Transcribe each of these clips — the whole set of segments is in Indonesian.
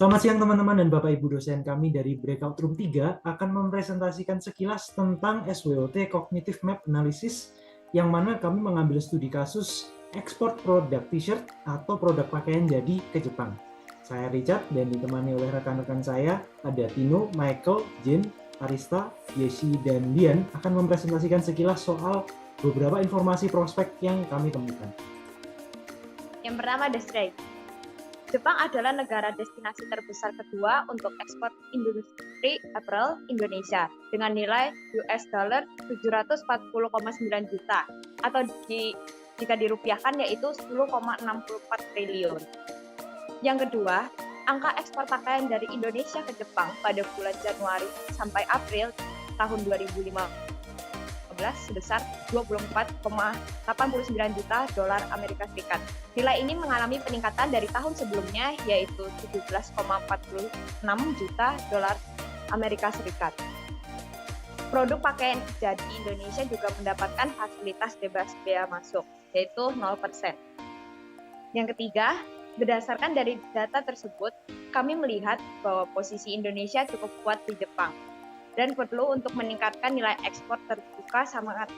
Selamat siang teman-teman dan Bapak Ibu dosen kami dari Breakout Room 3 akan mempresentasikan sekilas tentang SWOT Cognitive Map Analysis yang mana kami mengambil studi kasus ekspor produk t-shirt atau produk pakaian jadi ke Jepang. Saya Richard dan ditemani oleh rekan-rekan saya ada Tino, Michael, Jin, Arista, Yesi, dan Dian akan mempresentasikan sekilas soal beberapa informasi prospek yang kami temukan. Yang pertama, Desiree. Jepang adalah negara destinasi terbesar kedua untuk ekspor industri apparel Indonesia dengan nilai US dollar 740,9 juta atau jika dirupiahkan yaitu 10,64 triliun. Yang kedua, angka ekspor pakaian dari Indonesia ke Jepang pada bulan Januari sampai April tahun 2015 sebesar 24,89 juta dolar Amerika Serikat. Nilai ini mengalami peningkatan dari tahun sebelumnya yaitu 17,46 juta dolar Amerika Serikat. Produk pakaian jadi Indonesia juga mendapatkan fasilitas bebas bea masuk yaitu 0%. Yang ketiga, berdasarkan dari data tersebut, kami melihat bahwa posisi Indonesia cukup kuat di Jepang dan perlu untuk meningkatkan nilai ekspor terbuka sangatlah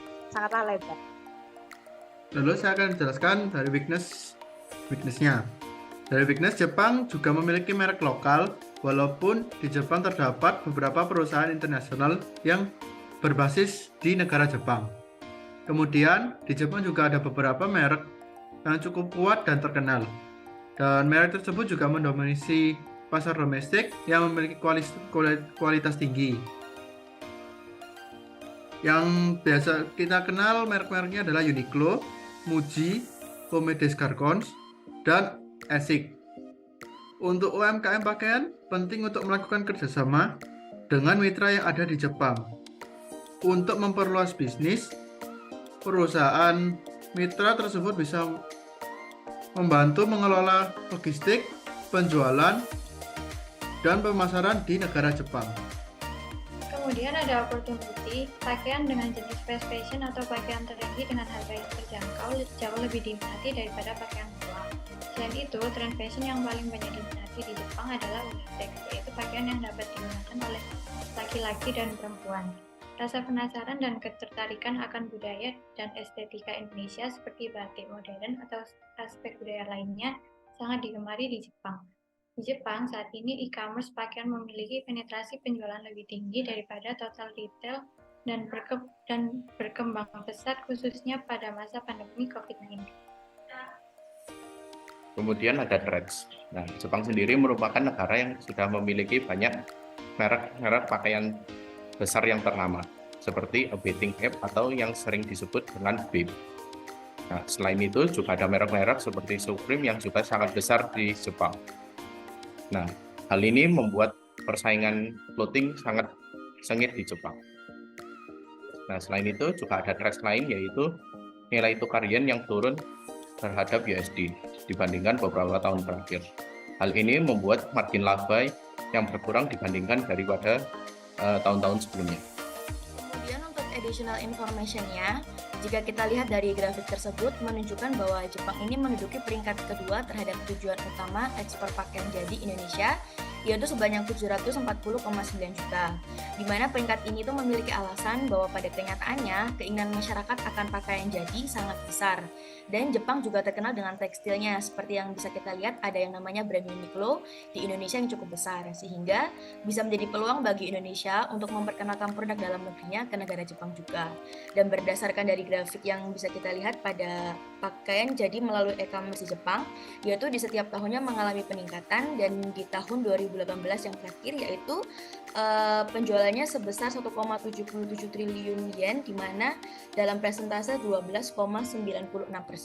lebar. Lalu saya akan jelaskan dari weakness-nya. Dari weakness, Jepang juga memiliki merek lokal, walaupun di Jepang terdapat beberapa perusahaan internasional yang berbasis di negara Jepang. Kemudian, di Jepang juga ada beberapa merek yang cukup kuat dan terkenal. Dan merek tersebut juga mendominasi pasar domestik yang memiliki kualitas tinggi. Yang biasa kita kenal merek-mereknya adalah Uniqlo, Muji, Comme des Garçons, dan Asics. Untuk UMKM pakaian, penting untuk melakukan kerjasama dengan mitra yang ada di Jepang. Untuk memperluas bisnis, perusahaan mitra tersebut bisa membantu mengelola logistik, penjualan, dan pemasaran di negara Jepang. Kemudian ada opportunity, pakaian dengan jenis fast fashion atau pakaian trendy dengan harga yang terjangkau jauh lebih diminati daripada pakaian mewah. Selain itu, tren fashion yang paling banyak diminati di Jepang adalah unisex, yaitu pakaian yang dapat digunakan oleh laki-laki dan perempuan. Rasa penasaran dan ketertarikan akan budaya dan estetika Indonesia seperti batik modern atau aspek budaya lainnya sangat digemari di Jepang. Di Jepang, saat ini e-commerce pakaian memiliki penetrasi penjualan lebih tinggi daripada total retail dan berkembang pesat khususnya pada masa pandemi COVID-19. Kemudian ada trends. Nah, Jepang sendiri merupakan negara yang sudah memiliki banyak merek pakaian besar yang ternama, seperti A Bathing Ape atau yang sering disebut dengan BAPE. Nah, selain itu juga ada merek-merek seperti Supreme yang juga sangat besar di Jepang. Nah, hal ini membuat persaingan clothing sangat sengit di Jepang. Nah, selain itu juga ada tren lain yaitu nilai tukar yen yang turun terhadap USD dibandingkan beberapa tahun terakhir. Hal ini membuat margin laba yang berkurang dibandingkan daripada tahun-tahun sebelumnya. Kemudian untuk additional information-nya, jika kita lihat dari grafik tersebut menunjukkan bahwa Jepang ini menduduki peringkat kedua terhadap tujuan utama ekspor pakaian jadi Indonesia, yaitu sebanyak 740,9 juta. Di mana peringkat ini tuh memiliki alasan bahwa pada kenyataannya keinginan masyarakat akan pakaian jadi sangat besar. Dan Jepang juga terkenal dengan tekstilnya, seperti yang bisa kita lihat ada yang namanya brand Uniqlo di Indonesia yang cukup besar, sehingga bisa menjadi peluang bagi Indonesia untuk memperkenalkan produk dalam negerinya ke negara Jepang juga. Dan berdasarkan dari grafik yang bisa kita lihat pada pakaian jadi melalui e-commerce di Jepang, yaitu di setiap tahunnya mengalami peningkatan, dan di tahun 2018 yang terakhir yaitu penjualannya sebesar 1,77 triliun yen, di mana dalam persentase 12,96%.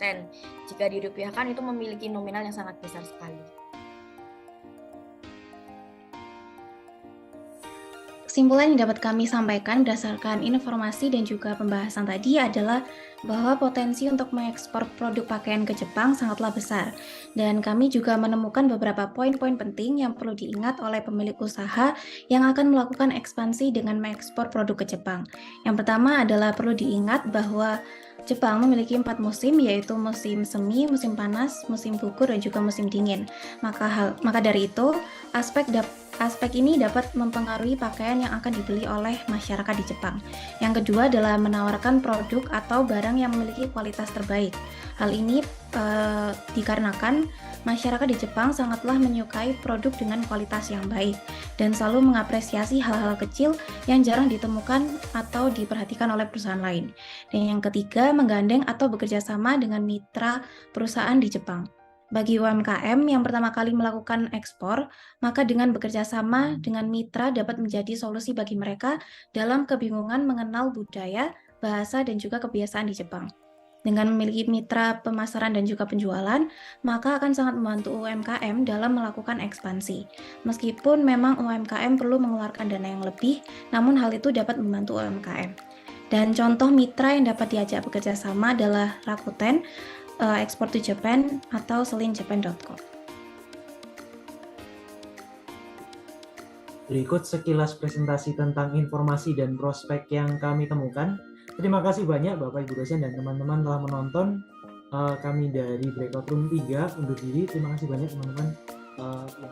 Jika dirupiahkan itu memiliki nominal yang sangat besar sekali. Kesimpulan yang dapat kami sampaikan berdasarkan informasi dan juga pembahasan tadi adalah bahwa potensi untuk mengekspor produk pakaian ke Jepang sangatlah besar. Dan kami juga menemukan beberapa poin-poin penting yang perlu diingat oleh pemilik usaha yang akan melakukan ekspansi dengan mengekspor produk ke Jepang. Yang pertama adalah perlu diingat bahwa Jepang memiliki 4 musim, yaitu musim semi, musim panas, musim gugur, dan juga musim dingin. Maka dari itu, aspek ini dapat mempengaruhi pakaian yang akan dibeli oleh masyarakat di Jepang. Yang kedua adalah menawarkan produk atau barang yang memiliki kualitas terbaik. Hal ini dikarenakan masyarakat di Jepang sangatlah menyukai produk dengan kualitas yang baik dan selalu mengapresiasi hal-hal kecil yang jarang ditemukan atau diperhatikan oleh perusahaan lain. Dan yang ketiga, menggandeng atau bekerja sama dengan mitra perusahaan di Jepang. Bagi UMKM yang pertama kali melakukan ekspor, maka dengan bekerja sama dengan mitra dapat menjadi solusi bagi mereka dalam kebingungan mengenal budaya, bahasa, dan juga kebiasaan di Jepang. Dengan memiliki mitra pemasaran dan juga penjualan, maka akan sangat membantu UMKM dalam melakukan ekspansi. Meskipun memang UMKM perlu mengeluarkan dana yang lebih, namun hal itu dapat membantu UMKM. Dan contoh mitra yang dapat diajak bekerja sama adalah Rakuten, Export to Japan, atau selinjapan.com. Berikut sekilas presentasi tentang informasi dan prospek yang kami temukan. Terima kasih banyak Bapak Ibu dosen dan teman-teman telah menonton. Kami dari Breakout Room 3 undur diri. Terima kasih banyak teman-teman yang sudah